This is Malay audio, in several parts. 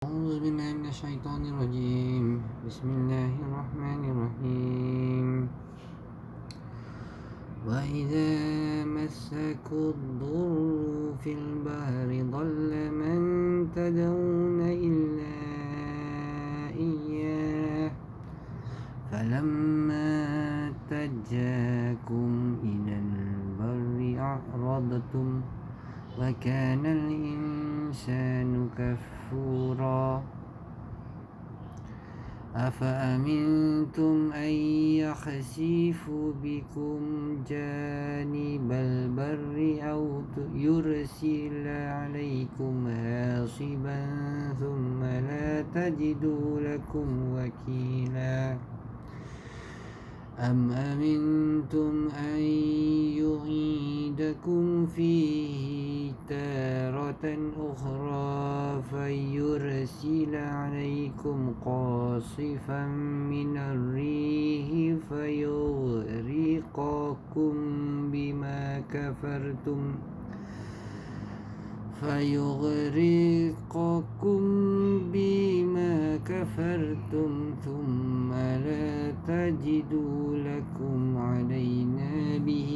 أعوذ بالله من الشيطان الرجيم. بسم الله الرحمن الرحيم. وإذا مسكم الضر في البحر ضل من تدعون إلا إياه فلما نجاكم إلى البر أعرضتم وكان الإنسان كفورا أفأمنتم أن يخسف بكم جانب البر أو يرسل عليكم حاصبا ثم لا تجدوا لكم وكيلا أم أمنتم أن يعيدكم فيه تارة أخرى فيرسل عليكم قاصفا من الريح فيغرقكم بما كفرتم ثم لا تجدوا لكم علينا به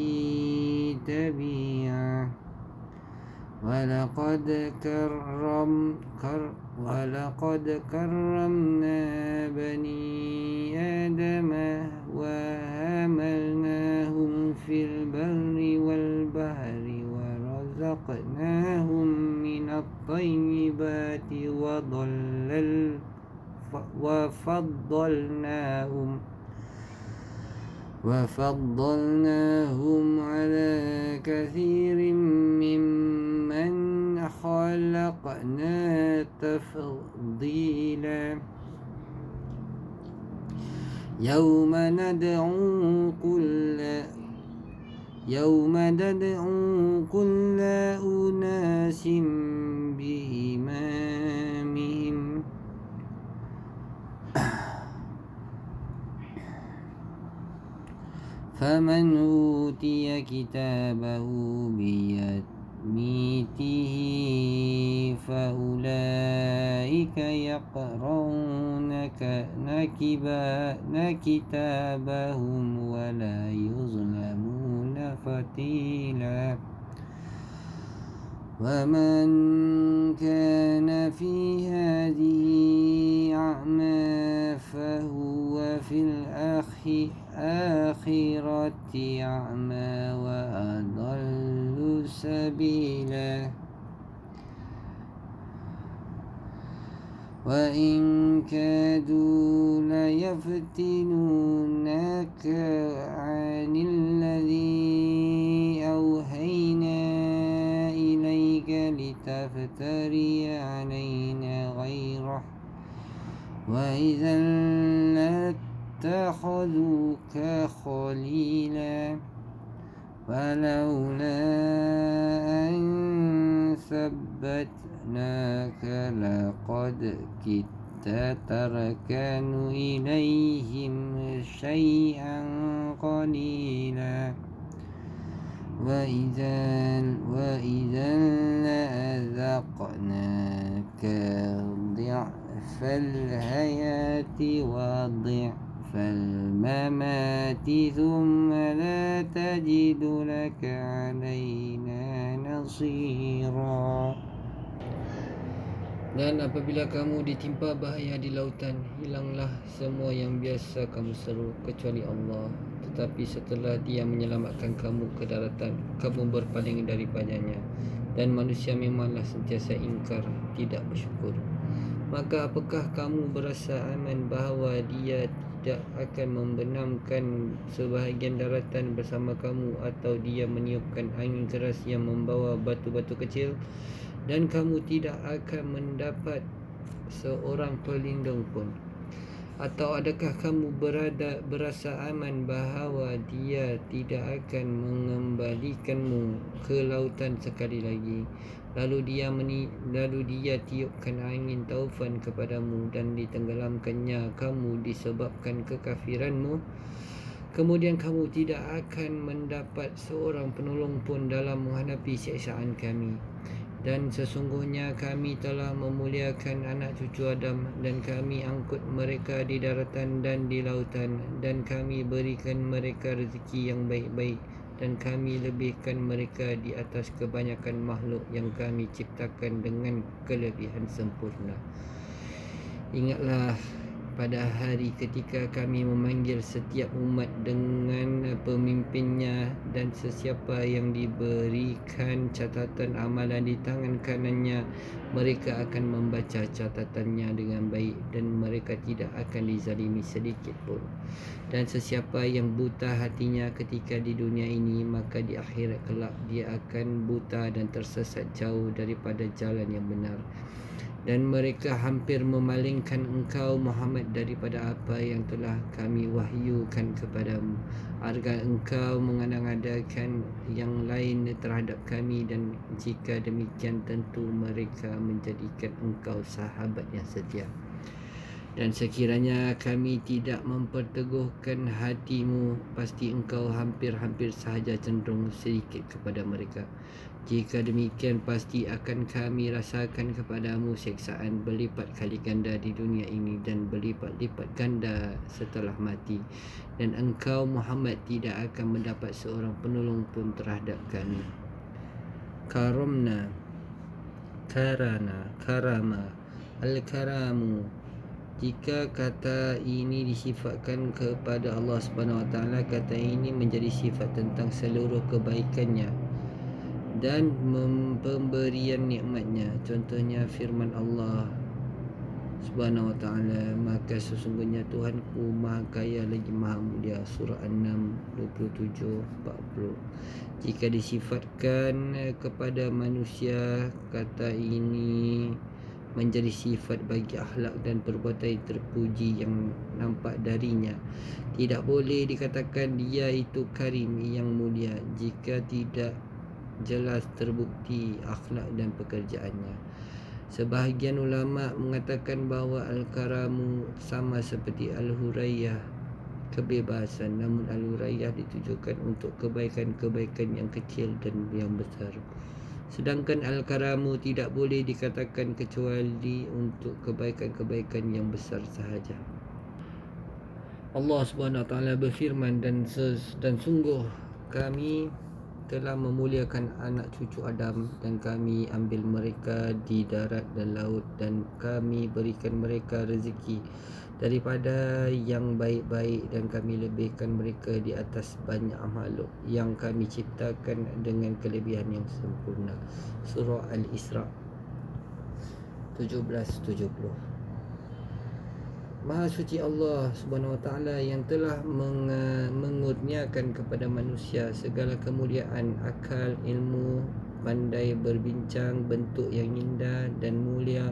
تبيعا ولقد كرمنا بني آدم وحملناهم في البر والبحر ورزقناهم من الطيبات وفضلناهم على كثير ممن خلقنا تفضيلا يوم ندعو كل أناس بإمامهم فمن أوتي كتابه بيمينه فأولئك يقرؤون كتابهم ولا يظلمون فتيلا ومن كان في هذه أعمى فهو في الآخرة أعمى وأضل سبيلا وإن كادوا ليفتنونك عن الذي أوحينا إليك لتفتري علينا غيره وإذا لاتخذوك خليلا ولولا أن ثبتناك لقد كدت تركن إليهم شيئا قليلا وإذا لأذقناك ضعف الحياة وضعف الممات ثم لا تجد لك علينا نصيرا. Dan apabila kamu ditimpa bahaya di lautan, hilanglah semua yang biasa kamu seru kecuali Allah. Tetapi setelah Dia menyelamatkan kamu ke daratan, kamu berpaling daripadanya. Dan manusia memanglah sentiasa ingkar, tidak bersyukur. Maka apakah kamu berasa aman bahawa Dia tidak akan membenamkan sebahagian daratan bersama kamu, atau Dia meniupkan angin keras yang membawa batu-batu kecil, dan kamu tidak akan mendapat seorang pelindung pun? Atau adakah kamu berasa aman bahawa Dia tidak akan mengembalikanmu ke lautan sekali lagi, lalu dia tiupkan angin taufan kepadamu dan ditenggelamkannya kamu disebabkan kekafiranmu? Kemudian kamu tidak akan mendapat seorang penolong pun dalam menghadapi siksaan kami. Dan sesungguhnya kami telah memuliakan anak cucu Adam, dan kami angkut mereka di daratan dan di lautan, dan kami berikan mereka rezeki yang baik-baik, dan kami lebihkan mereka di atas kebanyakan makhluk yang kami ciptakan dengan kelebihan sempurna. Ingatlah pada hari ketika kami memanggil setiap umat dengan pemimpinnya, dan sesiapa yang diberikan catatan amalan di tangan kanannya, mereka akan membaca catatannya dengan baik, dan mereka tidak akan dizalimi sedikit pun. Dan sesiapa yang buta hatinya ketika di dunia ini, maka di akhirat kelak dia akan buta dan tersesat jauh daripada jalan yang benar. Dan mereka hampir memalingkan engkau Muhammad daripada apa yang telah kami wahyukan kepadamu, agar engkau mengada-ngadakan yang lain terhadap kami, dan jika demikian tentu mereka menjadikan engkau sahabat yang setia. Dan sekiranya kami tidak memperteguhkan hatimu, pasti engkau hampir-hampir sahaja cenderung sedikit kepada mereka. Jika demikian, pasti akan kami rasakan kepadamu seksaan berlipat kali ganda di dunia ini dan berlipat-lipat ganda setelah mati. Dan engkau Muhammad tidak akan mendapat seorang penolong pun terhadap kami. Karomna, karama, al-karamu. Jika kata ini disifatkan kepada Allah Subhanahu Wa Taala, kata ini menjadi sifat tentang seluruh kebaikannya dan pemberian nikmatnya. Contohnya firman Allah Subhanahu Wa Taala, maka sesungguhnya Tuhanku Maha Kaya lagi Maha Mulia. Surah An-Naml 27-40. Jika disifatkan kepada manusia, kata ini menjadi sifat bagi akhlak dan perbuatan terpuji yang nampak darinya. Tidak boleh dikatakan dia itu karim yang mulia jika tidak jelas terbukti akhlak dan pekerjaannya. Sebahagian ulama mengatakan bahawa al-karamu sama seperti al-hurayyah, kebebasan, namun al-hurayyah ditujukan untuk kebaikan-kebaikan yang kecil dan yang besar. Sedangkan al-karamu tidak boleh dikatakan kecuali untuk kebaikan-kebaikan yang besar sahaja. Allah Subhanahu Wa Taala berfirman, dan sungguh kami telah memuliakan anak cucu Adam, dan kami ambil mereka di darat dan laut, dan kami berikan mereka rezeki daripada yang baik-baik, dan kami lebihkan mereka di atas banyak makhluk yang kami ciptakan dengan kelebihan yang sempurna. Surah Al-Isra 17-70. Maha suci Allah Subhanahu Wa Taala yang telah mengurniakan kepada manusia segala kemuliaan, akal, ilmu, pandai berbincang, bentuk yang indah dan mulia,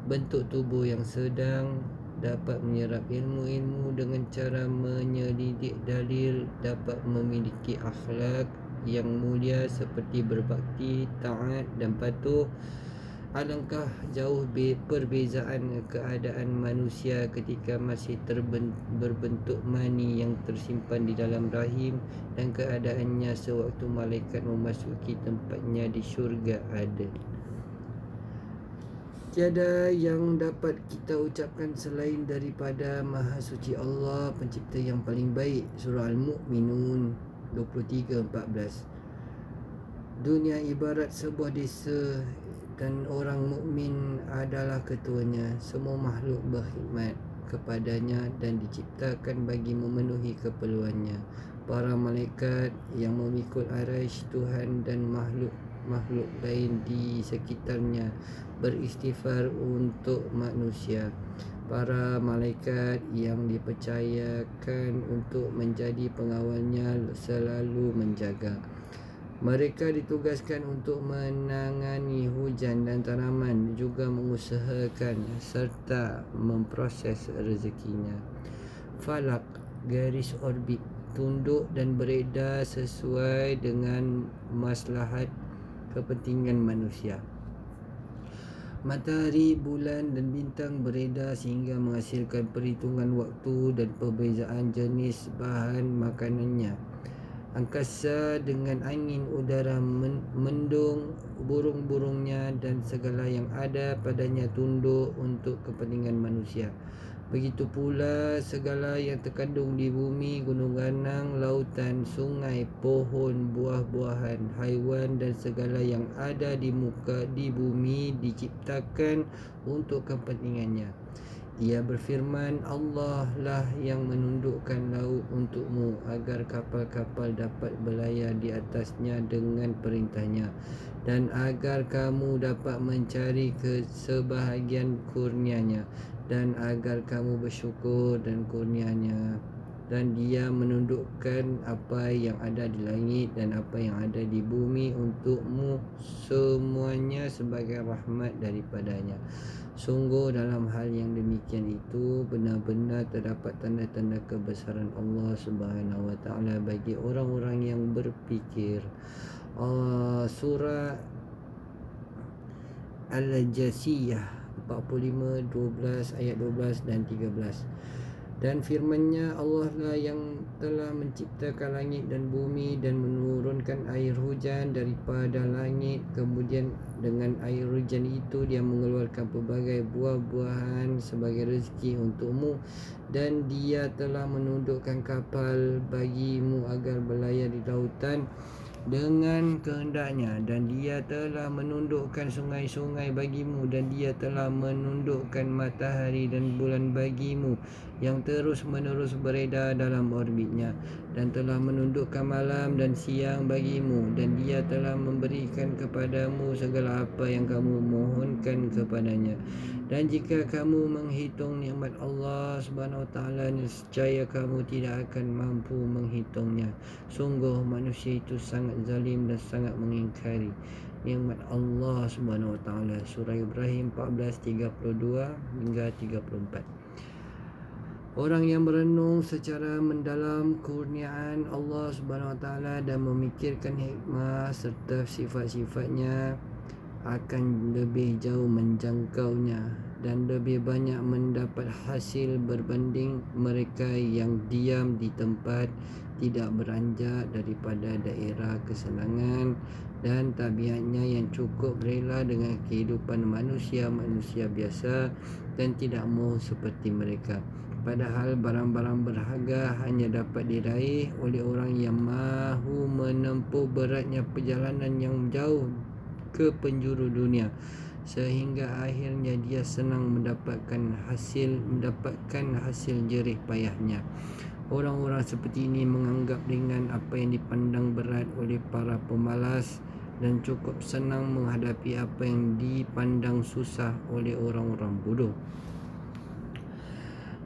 bentuk tubuh yang sedang, dapat menyerap ilmu-ilmu dengan cara menyelidik dalil, dapat memiliki akhlak yang mulia seperti berbakti, taat dan patuh. Alangkah jauh perbezaan keadaan manusia ketika masih berbentuk mani yang tersimpan di dalam rahim, dan keadaannya sewaktu malaikat memasuki tempatnya di syurga ada. Tiada yang dapat kita ucapkan selain daripada Maha Suci Allah, pencipta yang paling baik. Surah Al-Mu'minun 23-14. Dunia ibarat sebuah desa, dan orang mukmin adalah ketuanya. Semua makhluk berkhidmat kepadanya dan diciptakan bagi memenuhi keperluannya. Para malaikat yang memikul arasy Tuhan dan makhluk lain di sekitarnya beristighfar untuk manusia. Para malaikat yang dipercayakan untuk menjadi pengawalnya selalu menjaga. Mereka ditugaskan untuk menangani hujan dan tanaman, juga mengusahakan serta memproses rezekinya. Falak, garis orbit, tunduk dan beredar sesuai dengan maslahat kepentingan manusia. Matahari, bulan dan bintang beredar sehingga menghasilkan perhitungan waktu dan perbezaan jenis bahan makanannya. angkasa dengan angin, udara mendung, burung-burungnya dan segala yang ada padanya tunduk untuk kepentingan manusia. Begitu pula segala yang terkandung di bumi, gunung ganang, lautan, sungai, pohon, buah-buahan, haiwan dan segala yang ada di bumi diciptakan untuk kepentingannya. Dia berfirman, Allah lah yang menundukkan laut untukmu agar kapal-kapal dapat berlayar di atasnya dengan perintahnya, dan agar kamu dapat mencari sebahagian kurnianya, dan agar kamu bersyukur dan kurnianya. Dan dia menundukkan apa yang ada di langit dan apa yang ada di bumi untukmu semuanya sebagai rahmat daripadanya. Sungguh dalam hal yang demikian itu benar-benar terdapat tanda-tanda kebesaran Allah Subhanahu wa taala bagi orang-orang yang berfikir. Surah Al-Jasiyah 45, 12 ayat 12 dan 13. Dan firman-Nya, Allah lah yang telah menciptakan langit dan bumi dan menurunkan air hujan daripada langit. Kemudian dengan air hujan itu Dia mengeluarkan pelbagai buah-buahan sebagai rezeki untukmu. Dan Dia telah menundukkan kapal bagimu agar berlayar di lautan dengan kehendaknya, dan Dia telah menundukkan sungai-sungai bagimu, dan Dia telah menundukkan matahari dan bulan bagimu yang terus-menerus beredar dalam orbitnya, dan telah menundukkan malam dan siang bagimu, dan Dia telah memberikan kepadamu segala apa yang kamu mohonkan kepadanya. Dan jika kamu menghitung nikmat Allah Subhanahu wa taala, nescaya kamu tidak akan mampu menghitungnya. Sungguh manusia itu sangat zalim dan sangat mengingkari nikmat Allah Subhanahu wa taala. Surah Ibrahim 14:32 hingga 34. Orang yang merenung secara mendalam kurniaan Allah Subhanahu wa taala dan memikirkan hikmah serta sifat-sifatnya akan lebih jauh menjangkaunya dan lebih banyak mendapat hasil berbanding mereka yang diam di tempat, tidak beranjak daripada daerah kesenangan dan tabiatnya yang cukup rela dengan kehidupan manusia biasa dan tidak mahu seperti mereka. Padahal barang-barang berharga hanya dapat diraih oleh orang yang mahu menempuh beratnya perjalanan yang jauh ke penjuru dunia, sehingga akhirnya dia senang mendapatkan hasil jerih payahnya. Orang-orang seperti ini menganggap ringan apa yang dipandang berat oleh para pemalas dan cukup senang menghadapi apa yang dipandang susah oleh orang-orang bodoh.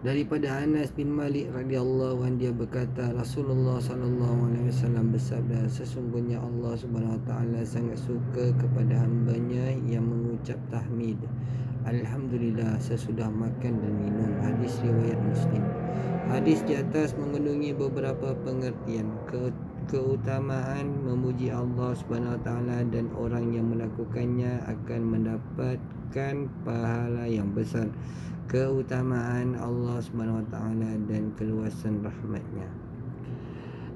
Daripada Anas bin Malik radhiyallahu anhu, dia berkata, Rasulullah sallallahu alaihi wasallam bersabda, sesungguhnya Allah Subhanahu wa taala sangat suka kepada hamba-Nya yang mengucap tahmid, alhamdulillah, sesudah makan dan minum. Hadis riwayat Muslim. Hadis di atas mengandungi beberapa pengertian. Keutamaan memuji Allah Subhanahu wa taala, dan orang yang melakukannya akan mendapatkan pahala yang besar. Keutamaan Allah Subhanahu wa taala dan keluasan rahmat-Nya.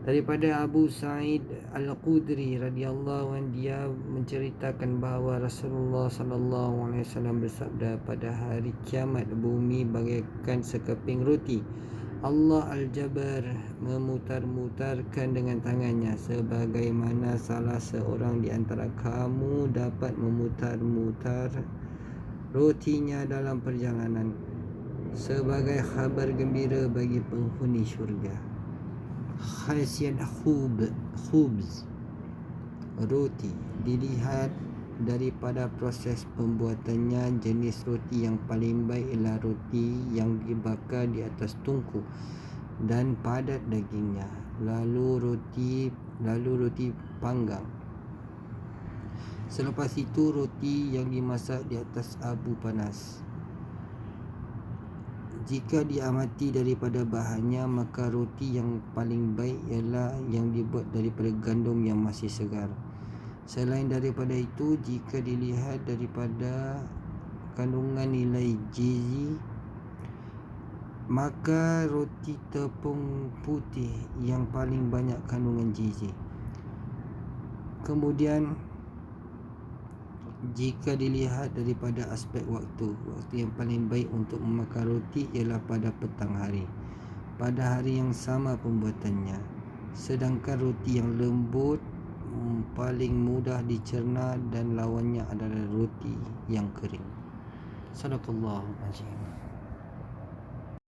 Daripada Abu Sa'id Al-Khudri radhiyallahu anhu, dia menceritakan bahawa Rasulullah sallallahu alaihi wasallam bersabda, pada hari kiamat bumi bagaikan sekeping roti. Allah Al-Jabbar memutar-mutarkan dengan tangannya, sebagaimana salah seorang di antara kamu dapat memutar-mutar rotinya dalam perjalanan, sebagai khabar gembira bagi penghuni syurga. Khasiat khubz, roti, dilihat daripada proses pembuatannya. Jenis roti yang paling baik ialah roti yang dibakar di atas tungku dan padat dagingnya, lalu roti panggang. Selepas itu roti yang dimasak di atas abu panas. Jika diamati daripada bahannya, maka roti yang paling baik ialah yang dibuat daripada gandum yang masih segar. Selain daripada itu, jika dilihat daripada kandungan nilai gizi, Maka roti tepung putih yang paling banyak kandungan gizi. Kemudian jika dilihat daripada aspek waktu yang paling baik untuk memakan roti ialah pada petang hari, pada hari yang sama pembuatannya. Sedangkan roti yang lembut paling mudah dicerna dan lawannya adalah roti yang kering. Sadaqallahul azim.